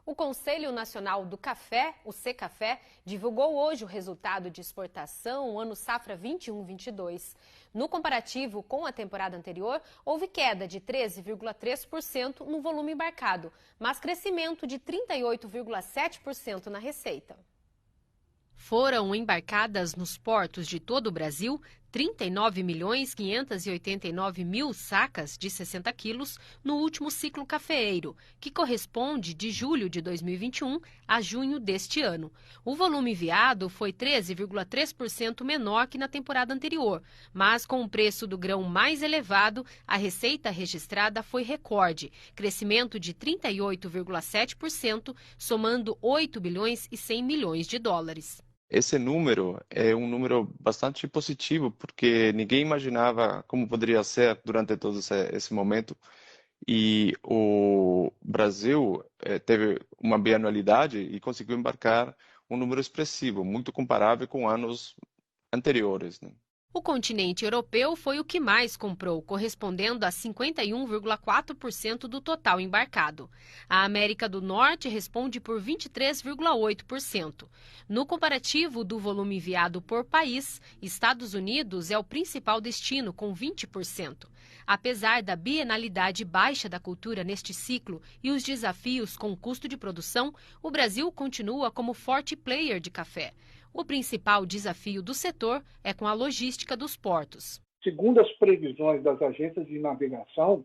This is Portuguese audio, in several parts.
O Conselho Nacional do Café, o Secafé, divulgou hoje o resultado de exportação ano safra 21-22. No comparativo com a temporada anterior, houve queda de 13,3% no volume embarcado, mas crescimento de 38,7% na receita. Foram embarcadas nos portos de todo o Brasil 39.589.000 sacas de 60 quilos no último ciclo cafeeiro, que corresponde de julho de 2021 a junho deste ano. O volume enviado foi 13,3% menor que na temporada anterior, mas com o preço do grão mais elevado, a receita registrada foi recorde, crescimento de 38,7%, somando 8 bilhões e 100 milhões de dólares. Esse número é um número bastante positivo, porque ninguém imaginava como poderia ser durante todo esse momento. E o Brasil teve uma bianualidade e conseguiu embarcar um número expressivo, muito comparável com anos anteriores, né? O continente europeu foi o que mais comprou, correspondendo a 51,4% do total embarcado. A América do Norte responde por 23,8%. No comparativo do volume enviado por país, Estados Unidos é o principal destino, com 20%. Apesar da bienalidade baixa da cultura neste ciclo e os desafios com o custo de produção, o Brasil continua como forte player de café. O principal desafio do setor é com a logística dos portos. Segundo as previsões das agências de navegação,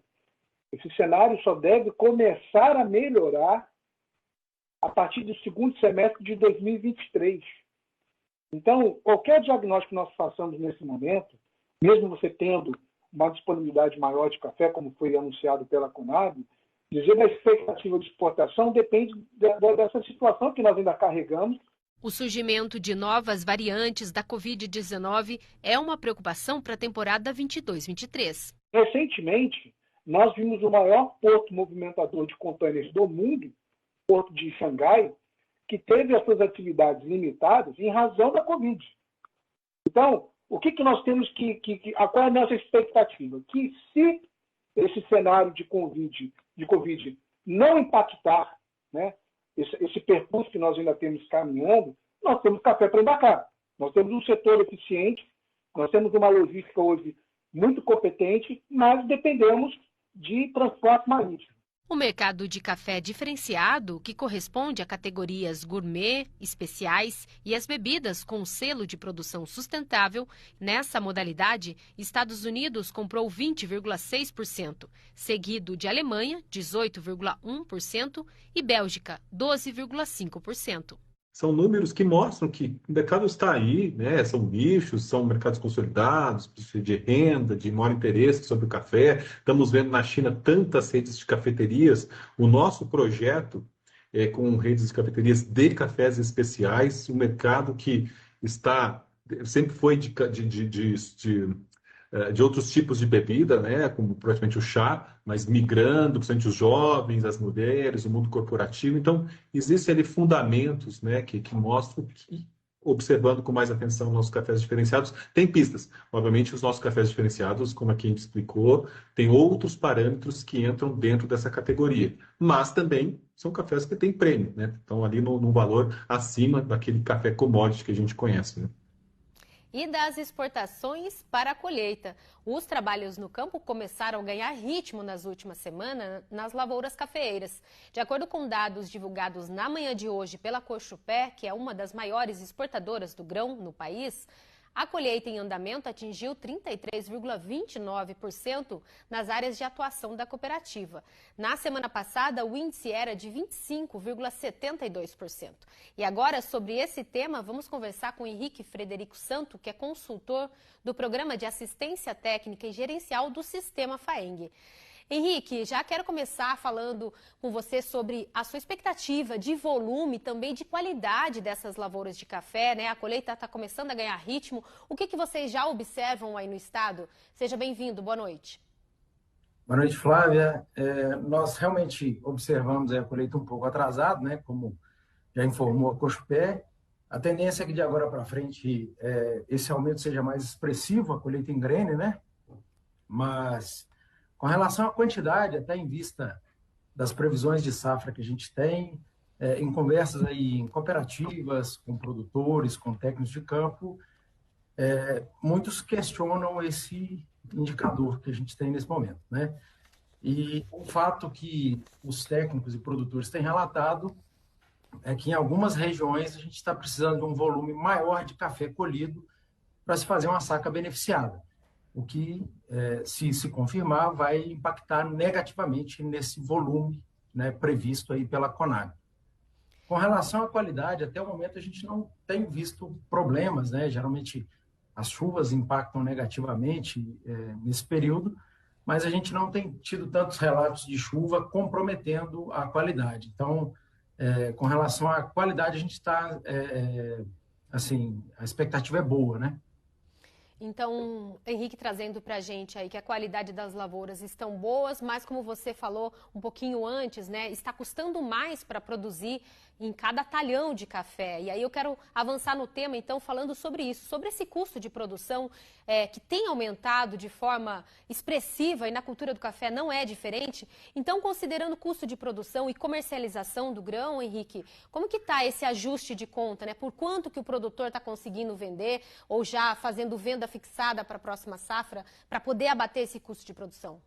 esse cenário só deve começar a melhorar a partir do segundo semestre de 2023. Então, qualquer diagnóstico que nós façamos nesse momento, mesmo você tendo uma disponibilidade maior de café, como foi anunciado pela Conab, dizer da expectativa de exportação depende dessa situação que nós ainda carregamos. O surgimento de novas variantes da Covid-19 é uma preocupação para a temporada 22-23. Recentemente, nós vimos o maior porto movimentador de contêineres do mundo, o Porto de Xangai, que teve as suas atividades limitadas em razão da Covid. Então, o que nós temos qual é a nossa expectativa? Que se esse cenário de Covid não impactar, né, esse percurso que nós ainda temos caminhando, nós temos café para embarcar. Nós temos um setor eficiente, nós temos uma logística hoje muito competente, mas dependemos de transporte marítimo. O mercado de café diferenciado, que corresponde a categorias gourmet, especiais e as bebidas com selo de produção sustentável, nessa modalidade, Estados Unidos comprou 20,6%, seguido de Alemanha, 18,1% e Bélgica, 12,5%. São números que mostram que o mercado está aí, né? São nichos, são mercados consolidados, de renda, de maior interesse sobre o café. Estamos vendo na China tantas redes de cafeterias. O nosso projeto é com redes de cafeterias de cafés especiais, um mercado que sempre foi de outros tipos de bebida, né, como praticamente o chá, mas migrando, principalmente os jovens, as mulheres, o mundo corporativo. Então, existem ali fundamentos, né, que mostram que, observando com mais atenção nossos cafés diferenciados, tem pistas. Obviamente, os nossos cafés diferenciados, como aqui a gente explicou, tem outros parâmetros que entram dentro dessa categoria. Mas também são cafés que têm prêmio, né? Estão ali num valor acima daquele café commodity que a gente conhece, né? E das exportações para a colheita. Os trabalhos no campo começaram a ganhar ritmo nas últimas semanas nas lavouras cafeeiras. De acordo com dados divulgados na manhã de hoje pela Cochupé, que é uma das maiores exportadoras do grão no país, a colheita em andamento atingiu 33,29% nas áreas de atuação da cooperativa. Na semana passada, o índice era de 25,72%. E agora, sobre esse tema, vamos conversar com Henrique Frederico Santo, que é consultor do Programa de Assistência Técnica e Gerencial do Sistema FAENG. Henrique, já quero começar falando com você sobre a sua expectativa de volume e também de qualidade dessas lavouras de café, né? A colheita está começando a ganhar ritmo. O que vocês já observam aí no estado? Seja bem-vindo, boa noite. Boa noite, Flávia. Nós realmente observamos a colheita um pouco atrasada, né? Como já informou a Cochupé. A tendência é que de agora para frente esse aumento seja mais expressivo, a colheita engrene, né? Mas com relação à quantidade, até em vista das previsões de safra que a gente tem, em conversas aí em cooperativas, com produtores, com técnicos de campo, muitos questionam esse indicador que a gente tem nesse momento, né? E o fato que os técnicos e produtores têm relatado é que em algumas regiões a gente está precisando de um volume maior de café colhido para se fazer uma saca beneficiada, o que, se confirmar, vai impactar negativamente nesse volume, né, previsto aí pela Conab. Com relação à qualidade, até o momento a gente não tem visto problemas, né? Geralmente as chuvas impactam negativamente nesse período, mas a gente não tem tido tantos relatos de chuva comprometendo a qualidade. Então, com relação à qualidade, a gente está, assim, a expectativa é boa, né? Então, Henrique trazendo para a gente aí que a qualidade das lavouras estão boas, mas como você falou um pouquinho antes, né, está custando mais para produzir em cada talhão de café. E aí eu quero avançar no tema, então, falando sobre isso, sobre esse custo de produção que tem aumentado de forma expressiva e na cultura do café não é diferente. Então, considerando o custo de produção e comercialização do grão, Henrique, como que está esse ajuste de conta, né? Por quanto que o produtor está conseguindo vender ou já fazendo venda fixada para a próxima safra para poder abater esse custo de produção?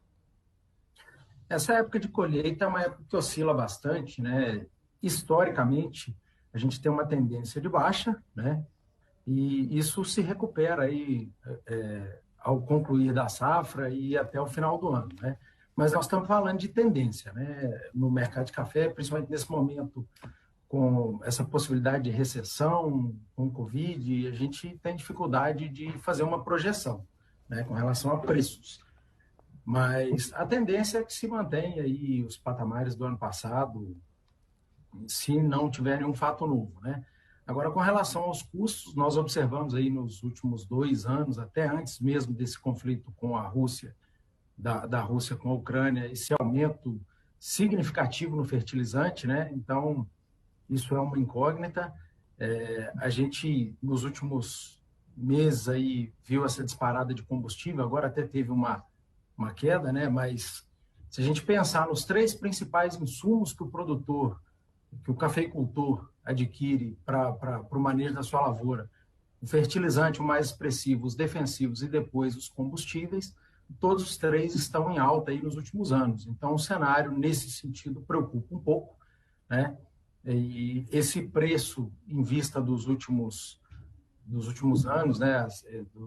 Essa época de colheita é uma época que oscila bastante, né? Historicamente, a gente tem uma tendência de baixa, né? E isso se recupera aí ao concluir da safra e até o final do ano, né? Mas nós estamos falando de tendência, né? No mercado de café, principalmente nesse momento, com essa possibilidade de recessão, com o Covid, a gente tem dificuldade de fazer uma projeção, né, com relação a preços. Mas a tendência é que se mantenha aí os patamares do ano passado, se não tiver nenhum fato novo, né? Agora, com relação aos custos, nós observamos aí nos últimos 2 anos, até antes mesmo desse conflito com a Rússia, da Rússia com a Ucrânia, esse aumento significativo no fertilizante, né? Então, isso é uma incógnita. A gente, nos últimos meses, aí, viu essa disparada de combustível, agora até teve uma queda, né? Mas se a gente pensar nos 3 principais insumos que o cafeicultor adquire para o manejo da sua lavoura, o fertilizante, o mais expressivo, os defensivos e depois os combustíveis, todos os 3 estão em alta aí nos últimos anos. Então, o cenário, nesse sentido, preocupa um pouco, né? E esse preço, em vista dos últimos anos, né,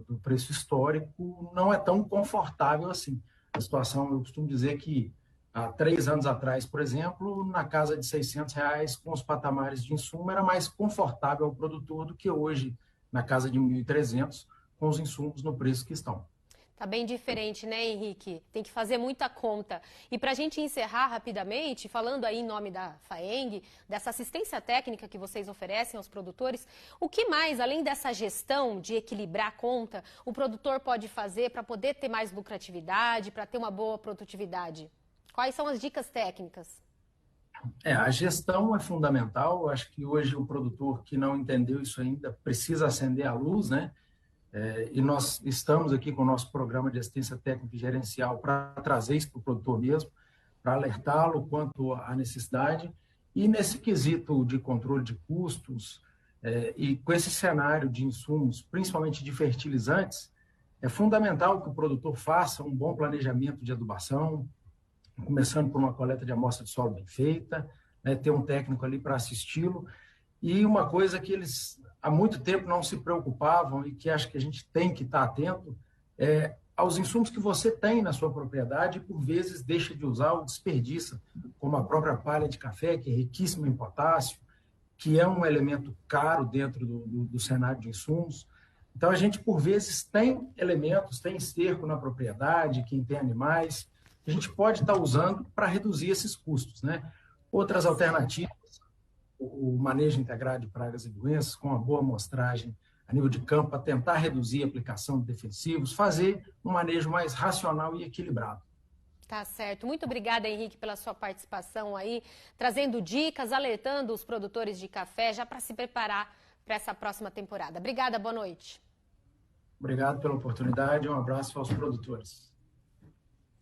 do preço histórico, não é tão confortável assim. A situação, eu costumo dizer que há 3 anos atrás, por exemplo, na casa de R$600, com os patamares de insumo, era mais confortável ao produtor do que hoje, na casa de 1.300, com os insumos no preço que estão. Tá bem diferente, né, Henrique? Tem que fazer muita conta. E para a gente encerrar rapidamente, falando aí em nome da FAENG, dessa assistência técnica que vocês oferecem aos produtores, o que mais, além dessa gestão de equilibrar a conta, o produtor pode fazer para poder ter mais lucratividade, para ter uma boa produtividade? Quais são as dicas técnicas? A gestão é fundamental. Eu acho que hoje o produtor que não entendeu isso ainda precisa acender a luz, né? E nós estamos aqui com o nosso programa de assistência técnica e gerencial para trazer isso para o produtor mesmo, para alertá-lo quanto à necessidade. E nesse quesito de controle de custos, e com esse cenário de insumos, principalmente de fertilizantes, é fundamental que o produtor faça um bom planejamento de adubação, começando por uma coleta de amostra de solo bem feita, né, ter um técnico ali para assisti-lo. E uma coisa que eles há muito tempo não se preocupavam e que acho que a gente tem que estar atento é aos insumos que você tem na sua propriedade e por vezes deixa de usar ou desperdiça, como a própria palha de café, que é riquíssima em potássio, que é um elemento caro dentro do cenário de insumos. Então, a gente, por vezes, tem elementos, tem esterco na propriedade, quem tem animais, a gente pode estar usando para reduzir esses custos, né? Outras alternativas, o manejo integrado de pragas e doenças, com uma boa amostragem a nível de campo, para tentar reduzir a aplicação de defensivos, fazer um manejo mais racional e equilibrado. Tá certo. Muito obrigada, Henrique, pela sua participação aí, trazendo dicas, alertando os produtores de café já para se preparar para essa próxima temporada. Obrigada, boa noite. Obrigado pela oportunidade, um abraço aos produtores.